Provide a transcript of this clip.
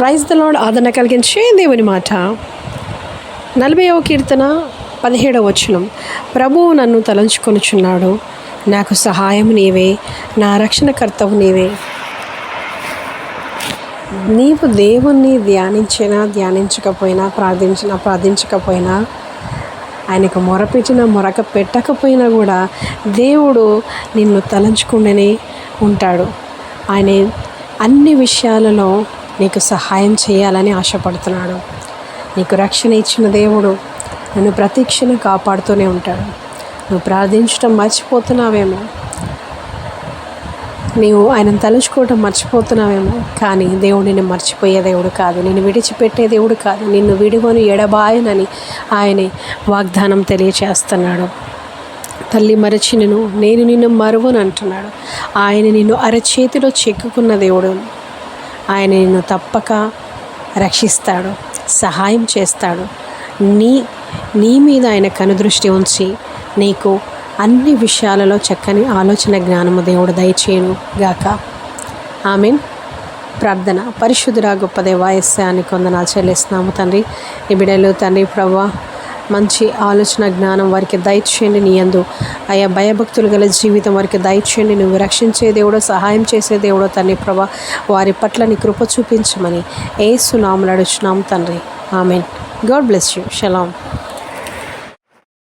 Praise the lord. ఆదరణ కలిగించే దేవుని మాట. 40వ కీర్తన 17వ వచనం. ప్రభువు నన్ను తలంచుకొనుచున్నాడు, నాకు సహాయము నీవే, నా రక్షణకర్తవు నీవే. నీవు దేవుణ్ణి ధ్యానించకపోయినా, ప్రార్థించకపోయినా, ఆయనకు మొరక పెట్టకపోయినా కూడా దేవుడు నిన్ను తలంచుకుంటూనే ఉంటాడు. ఆయన అన్ని విషయాలలో నీకు సహాయం చేయాలని ఆశపడుతున్నాడు. నీకు రక్షణ ఇచ్చిన దేవుడు నిన్ను ప్రతిక్షణ కాపాడుతూనే ఉంటాడు. నువ్వు ప్రార్థించడం మర్చిపోతున్నావేమో, నీవు ఆయనను తలుచుకోవటం మర్చిపోతున్నావేమో, కానీ దేవుడు నిన్ను మర్చిపోయే దేవుడు కాదు, నిన్ను విడిచిపెట్టే దేవుడు కాదు, నిన్ను విడువను ఎడబాయనని ఆయన వాగ్దానం తెలియచేస్తున్నాడు. తల్లి మరచి నేను నిన్ను మరువను అంటున్నాడు. ఆయన నిన్ను అరచేతిలో చెక్కుకున్న దేవుడు. ఆయన నిన్ను తప్పక రక్షిస్తాడు, సహాయం చేస్తాడు. నీ మీద ఆయన కనుదృష్టి ఉంచి నీకు అన్ని విషయాలలో చక్కని ఆలోచన జ్ఞానము దేవుడు దయచేయును గాక. ఆమేన్. ప్రార్థన. పరిశుద్ధుడా గొప్ప దేవా యేసయ్యాని వందనాలు చెల్లిస్తున్నాము తండ్రి. ఈ బిడ్డలు తండ్రి ప్రభువా మంచి ఆలోచన జ్ఞానం వారికి దయచేయండి. నీ యందు అయా భయభక్తులు గల జీవితం వారికి దయచేయండి. నువ్వు రక్షించే దేవుడో, సహాయం చేసే దేవుడో తండ్రి ప్రభా, వారి పట్ల నీ కృప చూపించమని యేసు నామములో అడుగుచున్నాము తండ్రి. ఆమేన్. God bless you. షలాం.